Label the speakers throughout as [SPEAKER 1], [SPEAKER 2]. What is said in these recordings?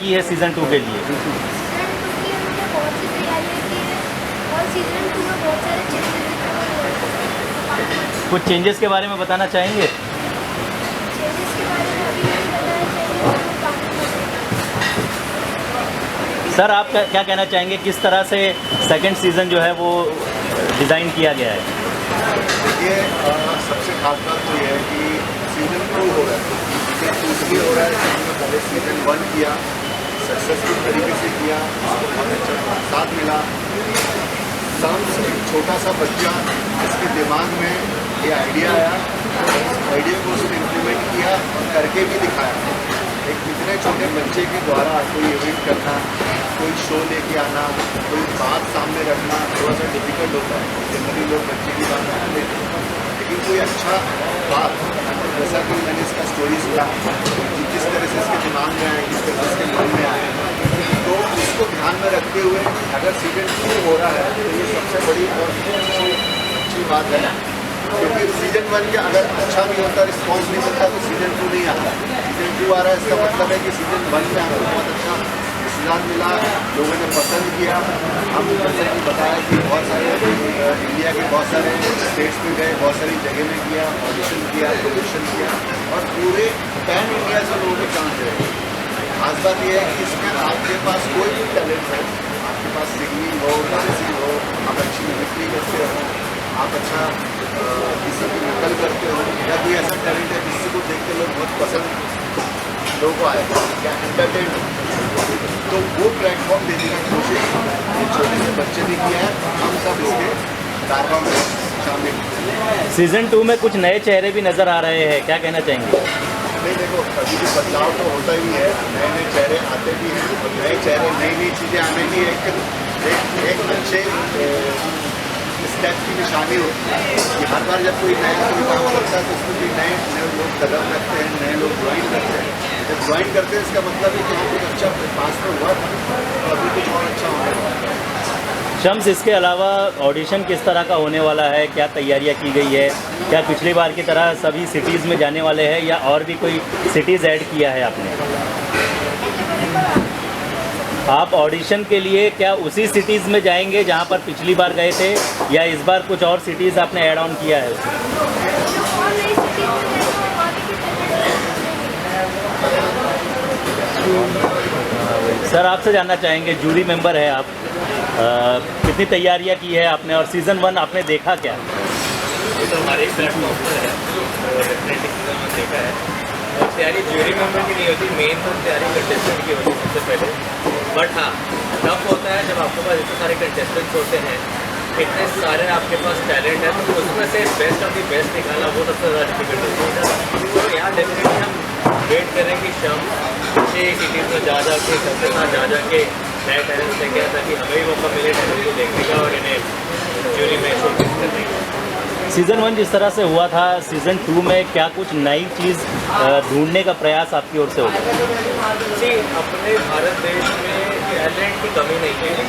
[SPEAKER 1] की है सीज़न 2 के लिए?
[SPEAKER 2] सीज़न 2 की हमने बहुत सी तैयारियाँ की है और सीज़न 2 में बहुत सारे चेंजेस
[SPEAKER 1] कुछ चेंजेस के बारे में बताना चाहेंगे?
[SPEAKER 2] चेंजेस के बारे में अभी नहीं बताना चाहिए, वो काफ़ी
[SPEAKER 1] सर आप क्या कहना चाहेंगे किस तरह से सेकंड सीज़न जो है वो डिज़ाइन किया गया है?
[SPEAKER 3] देखिए सबसे खास बात तो ये है कि सीज़न 2 हो रहा है, सीज़न 2 इसलिए हो रहा है कि हमने पहले सीज़न 1 किया, सक्सेसफुल तरीके से किया, उसको बहुत अच्छा साथ मिला। शाम्स एक छोटा सा बच्चा जिसके दिमाग में ये आइडिया आया, उस आइडिया को उसने इम्प्लीमेंट किया और करके भी दिखाया। एक इतने छोटे बच्चे के द्वारा कोई इवेंट करना, कोई शो लेके आना, कोई बात सामने रखना थोड़ा सा डिफिकल्ट होता है। जनरली लोग बच्चे की बात मान लेते हैं, लेकिन कोई अच्छा बात जैसा कि मैंने इसका स्टोरी सुना, किस तरह से इसके दिमाग में आया, किस तरह से इसके मन में आया, तो इसको ध्यान में रखते हुए अगर सीज़न 2 हो रहा है तो ये सबसे बड़ी और अच्छी बात है। क्योंकि सीज़न 1 का अगर अच्छा नहीं होता, रिस्पॉन्स नहीं मिलता तो सीज़न 2 नहीं आता। सीज़न 2 आ रहा है, इसका मतलब है कि सीज़न 1 में हमें बहुत अच्छा रिजल्ट मिला, लोगों ने पसंद किया। हम जैसे कि बताया कि बहुत सारे इंडिया के बहुत सारे स्टेट्स में गए, बहुत सारी जगह में किया, ऑडिशन किया, प्रोडक्शन किया और पूरे पैन इंडिया से लोगों को चांस दे। खास बात यह है कि इसमें आपके पास कोई भी टैलेंट है, आपके पास सिंगिंग हो, डांसिंग हो, आप अच्छी मिमिक्री करते हो, आप अच्छा किसी की नकल करते हो, या कोई ऐसा टैलेंट है जिससे को देख के लोग बहुत पसंद लोगों को आएगा या एंटरटेन हो, तो वो प्लेटफॉर्म देने की कोशिश ये छोटे से बच्चे ने किया है। हम सब इसके कारवा में शामिल हैं।
[SPEAKER 1] सीज़न 2 में कुछ नए चेहरे भी नज़र आ रहे हैं, क्या कहना चाहेंगे?
[SPEAKER 3] नहीं, देखो कभी भी बदलाव तो होता ही है, नए नए चेहरे आते भी हैं और नए चेहरे नई नई चीज़ें आने की एक अच्छे स्टेप की निशानी होती है कि हर बार जब कोई नया कोई काम करता है तो उसमें भी नए लोग कदम रखते हैं, नए लोग ज्वाइन करते हैं। जब ज्वाइन करते हैं इसका मतलब है कि हम कुछ अच्छा पास में हुआ था तो अभी कुछ और अच्छा होने वाला है।
[SPEAKER 1] शम्स, इसके अलावा ऑडिशन किस तरह का होने वाला है, क्या तैयारियां की गई है? क्या पिछली बार की तरह सभी सिटीज़ में जाने वाले हैं या और भी कोई सिटीज़ ऐड किया है आपने? आप ऑडिशन के लिए क्या उसी सिटीज़ में जाएंगे जहां पर पिछली बार गए थे या इस बार कुछ और सिटीज़ आपने ऐड ऑन किया है? सर आपसे जानना चाहेंगे, जूरी मेंबर है आप, कितनी तैयारियां की है आपने और सीज़न 1 आपने देखा क्या?
[SPEAKER 4] ये तो हमारे ही प्लेटफॉर्म पर है, डेफिनेटली सीज़न 1 देखा है। और तैयारी जूरी मेंबर की नहीं होती, मेन तो तैयारी कंटेस्टेंट की होती है सबसे पहले। बट हाँ, टफ होता है जब आपके पास इतने सारे कंटेस्टेंट्स होते हैं, इतने सारे आपके पास टैलेंट है, तो उसमें से बेस्ट ऑफ दी बेस्ट निकालना वो सबसे ज़्यादा डिफिकल्ट होता है। तो यहाँ डेफिनेटली हम वेट करें कि शाम अच्छे सिटीज़ में जा के सबके साथ जा के नए टैलेंट लेके आए ताकि हमें भी मौका मिले टैलेंट को देखने का और इन्हें जूरी में शोकेस करने का।
[SPEAKER 1] सीज़न 1 जिस तरह से हुआ था, सीज़न 2 में क्या कुछ नई चीज़ ढूंढने का प्रयास आपकी ओर से होगा?
[SPEAKER 4] जी, अपने भारत देश में टैलेंट की कमी नहीं है।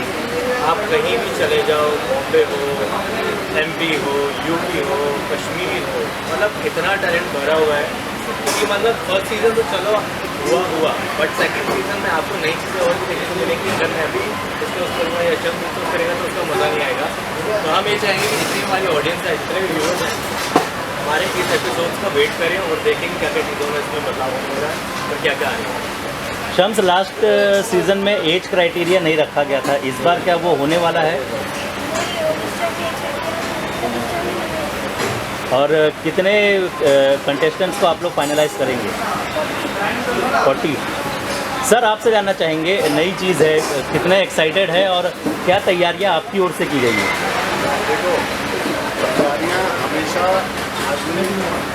[SPEAKER 4] आप कहीं भी चले जाओ, बॉम्बे हो, MP हो, UP हो, कश्मीर हो, मतलब इतना टैलेंट भरा हुआ है कि मतलब फर्स्ट सीज़न तो चलो हुआ, बट सेकंड सीज़न में आपको नई चीज़ें और भी देखने को मिलेंगी। अगर मैं भी डिस्कस करूँगा या चंद डिस्कस करेगा तो उसका मज़ा नहीं आएगा। तो हम ये चाहेंगे कि जितनी हमारी ऑडियंस है, जितने भी व्यूअर्स हैं, हमारे इस एपिसोड्स का वेट करें और देखेंगे क्या क्या चीज़ों में इसमें बदलाव होने रहा है और क्या क्या आने वाला है।
[SPEAKER 1] शम्स, लास्ट सीज़न में एज क्राइटेरिया नहीं रखा गया था, इस बार क्या वो होने वाला है? और कितने कंटेस्टेंट्स को आप लोग फाइनलाइज करेंगे? 40। सर आपसे जानना चाहेंगे, नई चीज़ है, कितने एक्साइटेड है और क्या तैयारियां आपकी ओर से की गई हैं?
[SPEAKER 3] देखो तैयारियाँ हमेशा आदमी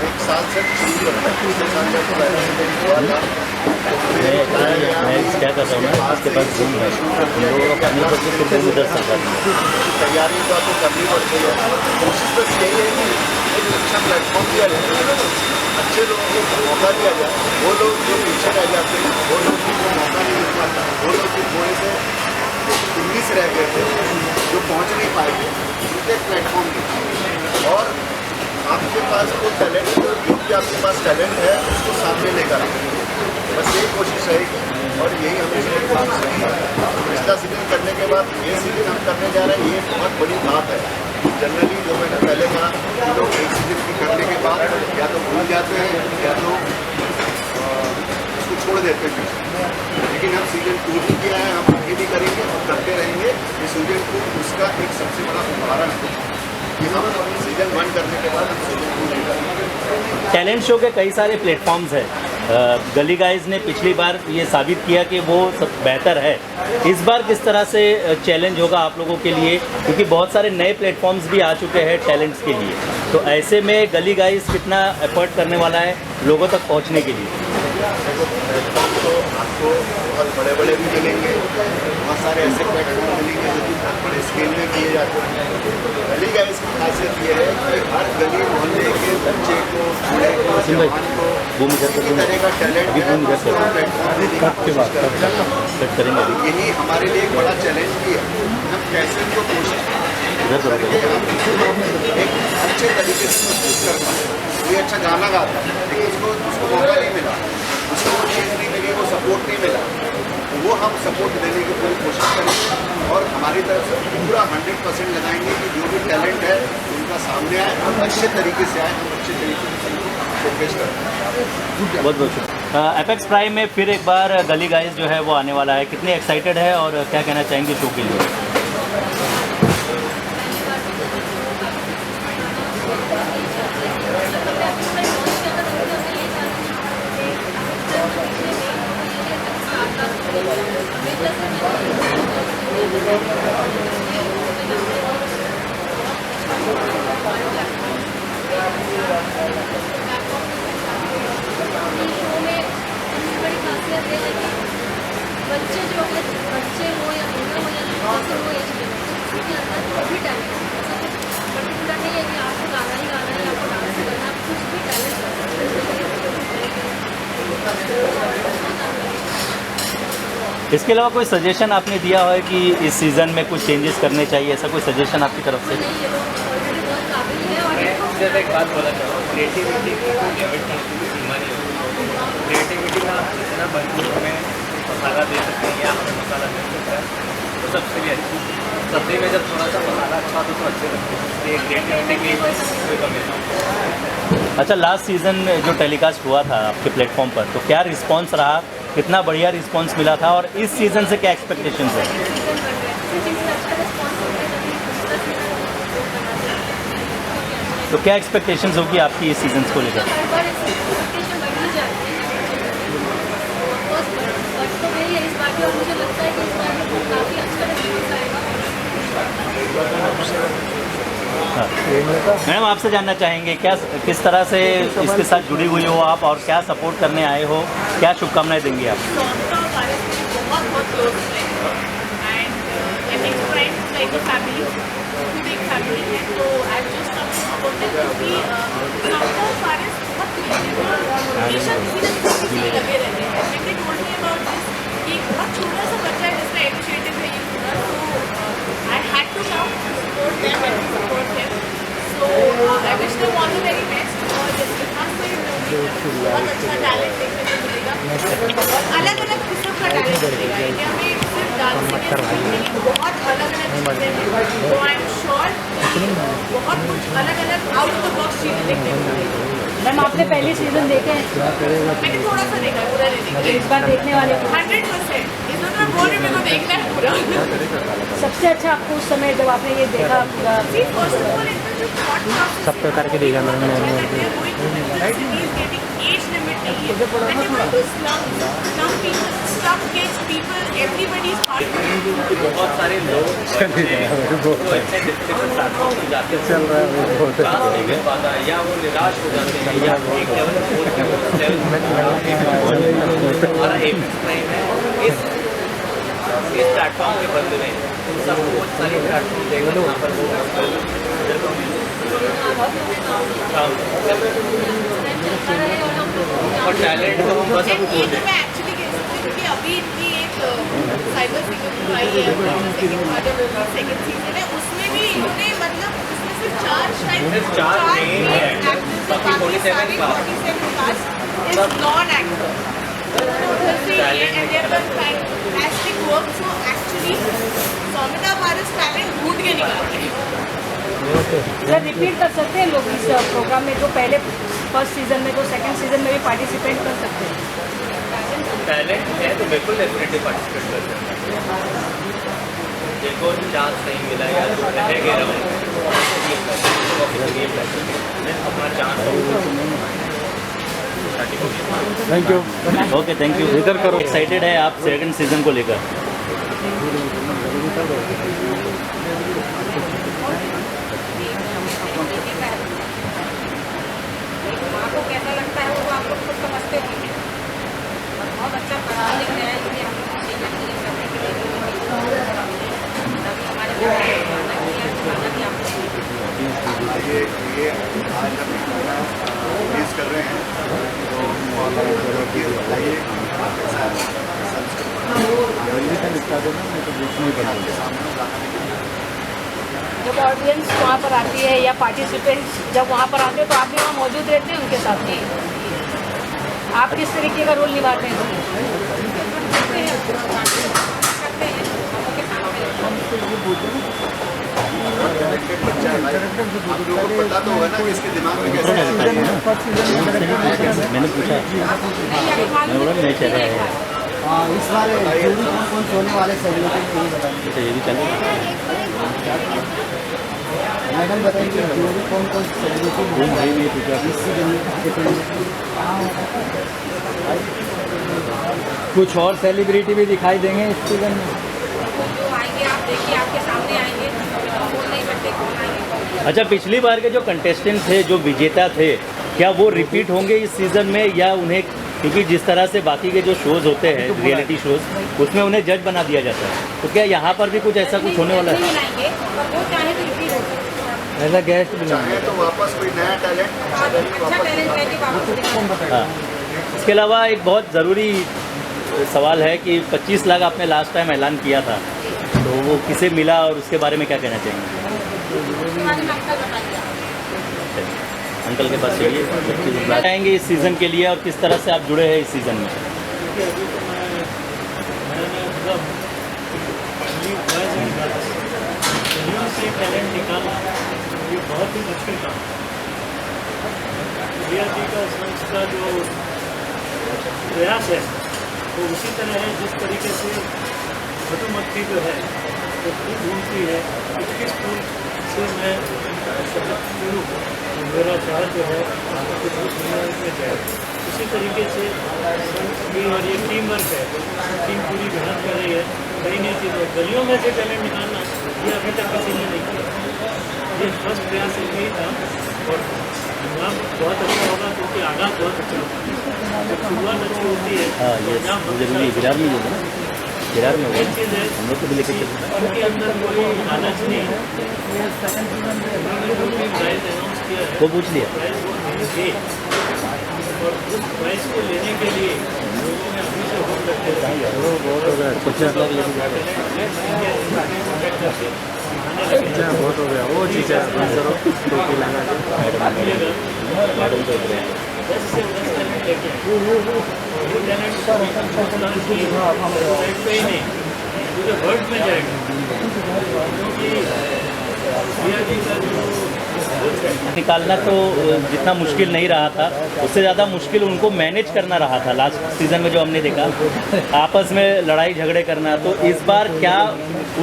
[SPEAKER 3] एक साल से शुरू करता है, पिछले साल जब पहले हुआ था
[SPEAKER 1] मैं क्या कर रहा हूँ ना, इसके पास जूम है, लोगों को अपनी बच्चे को जरूर दर्शन करना है।
[SPEAKER 3] तैयारी तो आपको करनी पड़ती है। कोशिश बस यही है कि एक अच्छा प्लेटफॉर्म दिया जाए, अच्छे लोगों को मौका दिया जाए। वो लोग जो पीछे रह जाते हैं, वो लोग जिनको मौका नहीं मिल पाता, वो लोग जो थोड़े से इंग्लिश रह गए थे, जो पहुँच नहीं पाएंगे, उनके प्लेटफॉर्म दिए। और आपके पास वो टैलेंट, जो भी आपके पास टैलेंट है उसको सामने लेकर आए। बस यही कोशिश रहेगी। और यही हमेशा एक बात सही है। पिछला सीजन करने के बाद ये सीजन हम करने जा रहे हैं, ये बहुत बड़ी बात है। जनरली जो मैंने पहले कहा कि लोग एक सीजन की करने के बाद या तो भूल जाते हैं या तो उसको छोड़ देते हैं। लेकिन हम सीजन 2 भी किया है, हम आगे भी करेंगे और करते रहेंगे। इस सीजन 2 उसका एक सबसे बड़ा उदाहरण है कि हम सीजन 1 करने के बाद हम सीजन 2 नहीं करेंगे।
[SPEAKER 1] टैलेंट शो के कई सारे प्लेटफॉर्म्स हैं। गली गाइज ने पिछली बार ये साबित किया कि वो सब बेहतर है। इस बार किस तरह से चैलेंज होगा आप लोगों के लिए, क्योंकि बहुत सारे नए प्लेटफॉर्म्स भी आ चुके हैं टैलेंट्स के लिए, तो ऐसे में गली गाइज कितना एफर्ट करने वाला है लोगों तक पहुंचने के लिए?
[SPEAKER 3] तो आपको बहुत बड़े बड़े भी मिलेंगे, बहुत सारे ऐसे प्लेटफॉर्म मिलेंगे जो कि बहुत बड़े स्केल में किए जाते हैं। गली गाइज की खासियत ये है कि हर गली मोहल्ले के बच्चे को, बूढ़े को, जवान को किसी तरह का टैलेंट है उसको प्लेटफॉर्म देने की कोशिश करते हैं। यही हमारे लिए एक बड़ा चैलेंज भी है। हम कैसे उनको कोशिश करके हम एक अच्छे तरीके से प्रस्तुत कर पाए। कोई अच्छा गाना गाता है लेकिन उसको मौका नहीं मिला, उसको वो चीज़ नहीं मिली, वो सपोर्ट नहीं मिला, तो वो हम सपोर्ट देने की पूरी कोशिश करेंगे और हमारी तरफ से पूरा 100% लगाएंगे कि जो भी टैलेंट है उनका सामने आए और अच्छे तरीके से आए, हम अच्छे तरीके से शोकेस करें।
[SPEAKER 1] बहुत बहुत शुक्रिया। एपेक्स प्राइम में फिर एक बार गली गाइज जो है वो आने वाला है, कितने एक्साइटेड है और क्या कहना चाहेंगे शो के लिए?
[SPEAKER 2] बच्चे जो है, बच्चे हो या बूढ़े हो या जो हो एज में उसके अंदर कोई भी टैलेंट है। ऐसा कुछ पर्टिकुलर नहीं है कि आपको गाना ही गाना है, आपको डांस ही करना है, आप कुछ भी टैलेंट कर सकते।
[SPEAKER 1] इसके अलावा कोई सजेशन आपने दिया है कि इस सीज़न में कुछ चेंजेस करने चाहिए, ऐसा कोई सजेशन आपकी तरफ से?
[SPEAKER 2] नहीं, ये लोग ऑलरेडी बहुत काबिल है और
[SPEAKER 4] जैसे एक बात बोला चाहूँ, क्रिएटिविटी की कोई लिमिट नहीं होती, सीमा नहीं होती। क्रिएटिविटी का जितना भरपूर हमें मसाला दे सकते हैं या हमें मसाला मिल सकता है तो सबसे भी अच्छी सब्जी में जब थोड़ा सा मसाला अच्छा हो तो अच्छे लगते हैं, इसलिए क्रिएटिविटी की कोई कमी नहीं।
[SPEAKER 1] अच्छा, लास्ट सीज़न जो टेलीकास्ट हुआ था आपके प्लेटफॉर्म पर, तो क्या रिस्पांस रहा, कितना बढ़िया रिस्पांस मिला था और इस सीज़न से क्या एक्सपेक्टेशंस है? तो क्या एक्सपेक्टेशंस होगी आपकी इस सीजन को लेकर?
[SPEAKER 2] हर बार एक्सपेक्टेशन बढ़ ही जाती है, बट तो वही है इस बार भी, और मुझे लगता है कि इस बार भी काफ़ी अच्छा रिस्पॉन्स आएगा।
[SPEAKER 1] मैडम, आपसे जानना चाहेंगे क्या, किस तरह से इसके साथ जुड़ी हुई हो आप और क्या सपोर्ट करने आए हो, क्या शुभकामनाएं देंगे आप?
[SPEAKER 5] बहुत बहुत क्लोज है and apex prime like a family, खुद एक फैमिली है, तो आई जस्ट सपोर्टेड क्योंकि सबका फारेस्ट बहुत हमेशा किसी न किसी से लगे रहते हैं। मैंने टोल्ड मी अबाउट दिस कि बहुत छोटा सा बच्चा है जिसका इनिशिएटिव है ये पूरा, तो I had to come support them and support him, so I wish them all the very best और खास कर बहुत अच्छा टैलेंट देखने को मिलेगा और अलग अलग किस्म का टैलेंट मिलेगा। इंडिया में सिर्फ डांसिंग बहुत अलग अलग चीज़ें हैं, तो आई एम श्योर बहुत कुछ अलग अलग आउट ऑफ द बॉक्स चीज़ें देखने को मिलेगी।
[SPEAKER 6] मैम, आपने पहले सीजन देखे हैं?
[SPEAKER 5] मैंने थोड़ा सा देखा, पूरा नहीं देखा।
[SPEAKER 6] इस बार देखने वाले को
[SPEAKER 5] 100% इस बार मैं बोल रही हूँ, मेरे को देखना है पूरा।
[SPEAKER 6] सबसे अच्छा आपको उस समय जब आपने ये देखा पूरा?
[SPEAKER 5] See, first of all, इनका जो thought process
[SPEAKER 7] सब प्रकार के देगा मैम
[SPEAKER 5] है, age limit नहीं है। And they want to slum kids, people, everybody is part of it.
[SPEAKER 4] बहुत सारे लोग वो ऐसे डिफिकल्ट प्लेटफॉर्म पे जाते हैं, चांस नहीं मिल पाता है या वो निराश हो जाते हैं या एक लेवल हमारा एपेक्स प्राइम है इस प्लेटफॉर्म के बदले में सबको बहुत सारे प्लेटफॉर्म देगा वहाँ पर वो और टैलेंट को बस हम खो दें।
[SPEAKER 5] मैं एक्चुअली कह सकती हूँ कि अभी इनकी एक साइबर सिक्योरिटी आई है, सेकंड सीजन है, उसमें भी इन्होंने मतलब उसमें सिर्फ 4
[SPEAKER 4] सिर्फ 4 मेन है, बाकी 47
[SPEAKER 5] cast is non actor. fantastic work. So actually, Somita Paris talent ढूंढ के निकालते हैं.
[SPEAKER 6] सर रिपीट कर सकते हैं लोग इस प्रोग्राम में, जो पहले फर्स्ट सीजन में, जो सेकंड सीजन में भी पार्टिसिपेट कर सकते हैं?
[SPEAKER 4] टैलेंट है तो बिल्कुल डेफिनेटली पार्टिसिपेट कर सकते हैं. जिनको चांस नहीं मिला या जो रह गए अपना chance
[SPEAKER 1] thank you. Okay, thank you. इधर करो. एक्साइटेड है आप सेकंड सीजन को लेकर?
[SPEAKER 6] आपको कैसा लगता है वो आप लोग खुद समझते होंगे. बहुत अच्छा पढ़ा लिख रहे हैं, इसलिए हम लोग सीजन करने के लिए हमारे
[SPEAKER 3] ये आज हम रिलीज कर रहे हैं, तो बताइए
[SPEAKER 6] जब ऑडियंस वहाँ पर आती है या पार्टिसिपेंट्स जब वहाँ पर आते हैं तो आप भी वहाँ मौजूद रहते हैं उनके साथ में. आप किस तरीके का रोल निभाते हैं?
[SPEAKER 3] बच्चा है भाई, आप लोगों को पता तो होगा ना कि इसके दिमाग में कैसे
[SPEAKER 1] मैंने पूछा, मैं बोला नहीं चल रहा है.
[SPEAKER 7] इस बार जूरी कौन कौन सोने वाले सेलिब्रिटी ये बताइए.
[SPEAKER 1] अच्छा, ये भी चलेगा.
[SPEAKER 7] मैडम बताइए जूरी कौन कौन सेलिब्रिटी इस सीजन में कुछ और सेलिब्रिटी भी दिखाई देंगे इस सीजन में?
[SPEAKER 6] जो आएंगे आप देखिए, आपके सामने आएंगे, कौन नहीं बैठे कौन आएंगे.
[SPEAKER 1] अच्छा, पिछली बार के जो कंटेस्टेंट थे, जो विजेता थे, क्या वो रिपीट होंगे इस सीज़न में, या उन्हें, क्योंकि जिस तरह से बाकी के जो शोज़ होते हैं रियलिटी शोज़, उसमें उन्हें जज बना दिया जाता है, तो क्या यहाँ पर भी कुछ ऐसा कुछ होने वाला है?
[SPEAKER 6] मिलाएंगे और वो चाहे तो रिपीट हो सकता है.
[SPEAKER 7] ऐसा गेस्ट
[SPEAKER 3] चाहे तो वापस कोई नया टैलेंट
[SPEAKER 6] अच्छा टैलेंट लेके वापस दिखाएंगे.
[SPEAKER 1] हाँ. इसके अलावा एक बहुत ज़रूरी सवाल है कि 25 लाख आपने लास्ट टाइम ऐलान किया था, तो वो किसे मिला और उसके बारे में क्या कहना चाहेंगे?
[SPEAKER 6] उसके बारे में आपका बताइए.
[SPEAKER 1] अंकल के पास चाहिए. 25 लाख आएंगे इस सीज़न के लिए, और किस तरह से आप जुड़े हैं इस सीज़न में?
[SPEAKER 8] टैलेंट निकालना ये बहुत ही मुश्किल काम है. रिया जी का का जो प्रयास है वो उसी तरह है जिस तरीके से मधुमक्खी जो है वो फूल ढूंढती है कि किस फूल से मैं शुरू मेरा चाह जो है कुछ में जाए. उसी तरीके से और ये टीम वर्क है, टीम पूरी मेहनत कर रही है. नई नई चीज़ें गलियों में से टैलेंट निकालना ये अभी तक किसी ने नहीं किया. ये फर्स्ट प्रयास यही था और नाम बहुत अच्छा होगा क्योंकि आगाज बहुत अच्छा होगा. जब शुरुआत अच्छी होती है
[SPEAKER 1] हाँ, ये जरूरी है. बिहार में जो है ना, बिहार में
[SPEAKER 8] एक चीज़ है
[SPEAKER 1] हम लोग को भी लेके चलते हैं.
[SPEAKER 8] उनके अंदर कोई लालच नहीं है. उन्होंने जो भी प्राइज अनाउंस किया है
[SPEAKER 1] वो पूछ लिया.
[SPEAKER 8] प्राइज वो नहीं थे और उस प्राइज को लेने के लिए लोगों ने अभी से होप रखे थे.
[SPEAKER 1] 25 लाख लेके जा रहे हैं.
[SPEAKER 7] बहुत हो गया वो चीज़ है.
[SPEAKER 1] मैडम को इधर है.
[SPEAKER 8] 10 से 10 टैलेंट लेके आए. वो टैलेंट पे ही नहीं पूरे वर्ल्ड में जाएगा क्योंकि रिया जी का जो
[SPEAKER 1] निकालना तो जितना मुश्किल नहीं रहा था, उससे ज़्यादा मुश्किल उनको मैनेज करना रहा था. लास्ट सीज़न में जो हमने देखा, आपस में लड़ाई झगड़े करना, तो इस बार क्या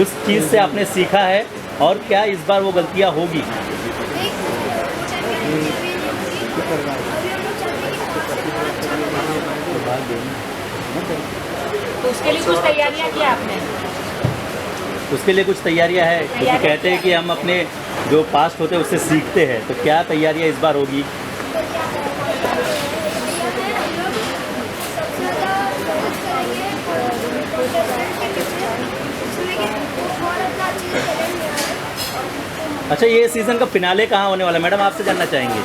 [SPEAKER 1] उस चीज़ से आपने सीखा है और क्या इस बार वो गलतियाँ होगी?
[SPEAKER 6] तो उसके लिए कुछ तैयारियां की आपने?
[SPEAKER 1] उसके लिए कुछ तैयारियां है, क्योंकि कहते हैं कि हम अपने जो पास्ट होते हैं उससे सीखते हैं, तो क्या तैयारियां इस बार होगी? अच्छा, ये सीज़न का फिनाले कहाँ होने वाला है मैडम, आपसे जानना चाहेंगे?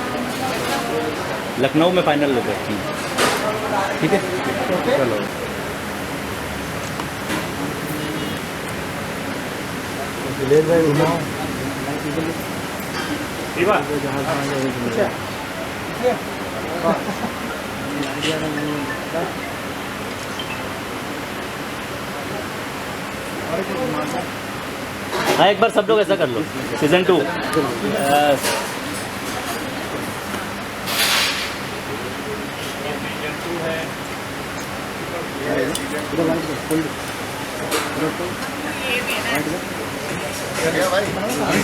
[SPEAKER 1] लखनऊ में फाइनल होगा. ठीक है, चलो. हाँ एक बार सब लोग ऐसा कर लो सीज़न 2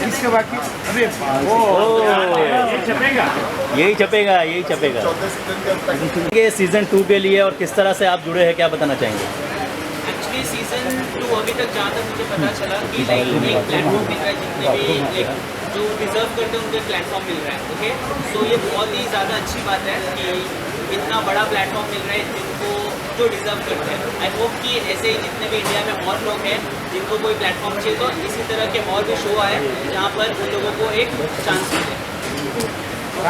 [SPEAKER 7] किसके बाकी अरे
[SPEAKER 1] यही छपेगा
[SPEAKER 3] 14 सीजन के अब तक
[SPEAKER 1] ये सीज़न 2 के लिए और किस तरह से आप जुड़े हैं क्या बताना चाहेंगे?
[SPEAKER 9] एक्चुअली सीजन 2 अभी तक जहाँ तक मुझे पता चला कि लाइक एक प्लेटफॉर्म मिल रहा है, जितने भी लाइक जो डिजर्व करते हैं उनको प्लेटफॉर्म मिल रहा है। ओके, सो ये बहुत ही ज़्यादा अच्छी बात है कि इतना बड़ा प्लेटफॉर्म मिल रहा है जिनको जो डिजर्व करते हैं। आई होप कि ऐसे ही जितने भी इंडिया में और लोग हैं जिनको कोई प्लेटफॉर्म चाहिए, तो इसी तरह के और भी शो आए जहाँ पर उन लोगों को एक चांस मिले।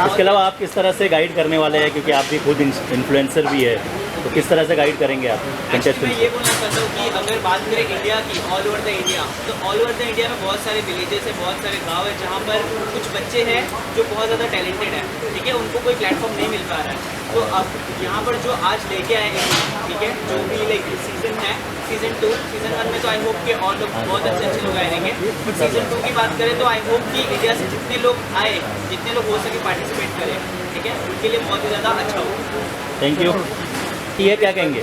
[SPEAKER 1] इसके अलावा आप किस तरह से गाइड करने वाले हैं, क्योंकि आप भी खुद इन्फ्लुएंसर भी है, तो किस तरह से गाइड करेंगे आप
[SPEAKER 9] एक्चुअली मैं
[SPEAKER 1] कंटेस्टेंट्स
[SPEAKER 9] ये बोलना चाहता हूँ कि अगर बात करें इंडिया की, ऑल ओवर द इंडिया, तो ऑल ओवर द इंडिया में बहुत सारे विलेजेस है, बहुत सारे गांव है जहाँ पर कुछ बच्चे हैं जो बहुत ज़्यादा टैलेंटेड है, ठीक है, उनको कोई प्लेटफॉर्म नहीं मिल पा रहा है। तो अब यहाँ पर जो आज लेके आए हैं, ठीक है, जो भी लाइक सीज़न है, सीज़न 2, सीज़न 1 में तो आई होप कि और लोग बहुत अच्छे लोग आएंगे, बट सीज़न 2 की बात करें तो आई होप कि इंडिया से जितने लोग आए, जितने लोग हो सके पार्टिसिपेट करें, ठीक है, उनके लिए बहुत ही ज़्यादा अच्छा होगा।
[SPEAKER 1] Thank you. ये क्या कहेंगे?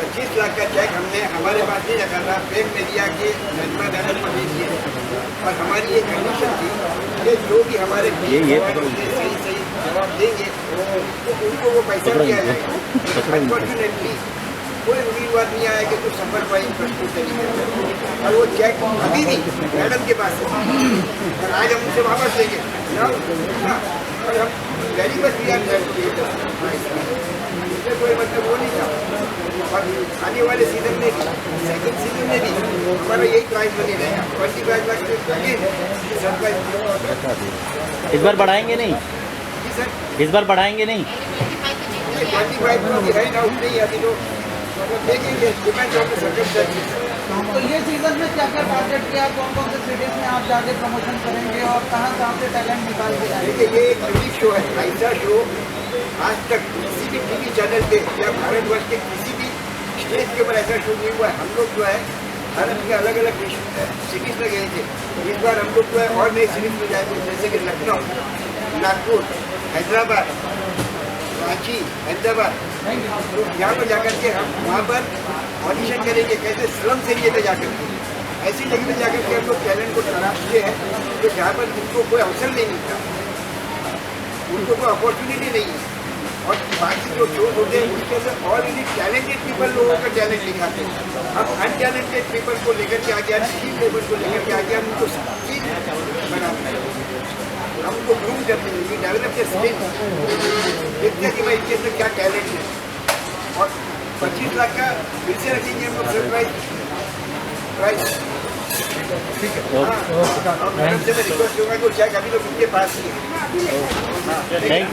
[SPEAKER 10] 25 लाख का चेक हमने हमारे पास नहीं रखा था, बैंक में दिया कि महिमा बैनर पर दे दिए, और हमारी ये कंडीशन थी कि जो भी हमारे सही सही जवाब देंगे तो उनको वो पैसा दिया जाएगा। अनफॉर्चुनेटली कोई उम्मीदवार नहीं आया कि कुछ सफर पाई प्रश्न तरीके से, और वो चेक अभी भी मैडम के पास है, और आज हम उसे वापस लेंगे ना, और हम वेरी मच वी आर इसमें कोई मतलब वो नहीं था। और आने वाले सीजन में भी, सेकंड सीजन में भी हमारा यही प्राइस बनी रहेगा, 25 लाख सरप्राइज।
[SPEAKER 1] इस बार बढ़ाएंगे नहीं?
[SPEAKER 10] जी सर,
[SPEAKER 1] इस बार बढ़ाएंगे नहीं?
[SPEAKER 10] 25 तो अभी है ना, उतने ही अभी तो मतलब देखेंगे, डिपेंड ऑन द सर्कमस्टेंसेस।
[SPEAKER 7] तो ये सीजन में क्या क्या टारगेट किया, कौन कौन से सिटीज में आप जाके प्रमोशन करेंगे और कहाँ से टैलेंट निकाल के आएंगे?
[SPEAKER 10] देखिए ये एक यूनिक शो है, ऐसा शो आज तक किसी भी टीवी चैनल पे या भारतवर्ष के किसी भी स्टेज के ऊपर ऐसा शो नहीं हुआ है। हम लोग जो है भारत के अलग अलग सिटीज में गए थे, इस बार हम लोग जो है और नई सिटीज में जाएंगे, जैसे कि लखनऊ, नागपुर, हैदराबाद, रांची, अहमदाबाद। तो यहाँ पर जाकर के हम वहाँ पर ऑडिशन करेंगे, कैसे स्लम्स एरिया में जाकर के, ऐसी जगह में जाकर के हम लोग टैलेंट को तलाशते हैं, तो जहाँ पर उनको कोई अवसर नहीं मिलता, उनको कोई अपॉर्चुनिटी नहीं है। और बाकी जो शोज होते हैं उसके अंदर ऑलरेडी टैलेंटेड पीपल लोगों का टैलेंट दिखाते हैं। अब अनटैलेंटेड पीपल को लेकर के आगे, स्किल लेवल को लेकर के आगे हम उनको स्किल बनाते हैं, हम उनको ग्रूम करते हैं, डेवलप के स्किल देखते हैं कि भाई इसके अंदर क्या टैलेंट है। और 25 लाख का फिर से रखेंगे हम लोग सरप्राइज प्राइस, ठीक है। हाँ, और मैडम से मैं रिक्वेस्ट करूँगा कि चेक अभी लोग उनके पास ही है।
[SPEAKER 1] थैंक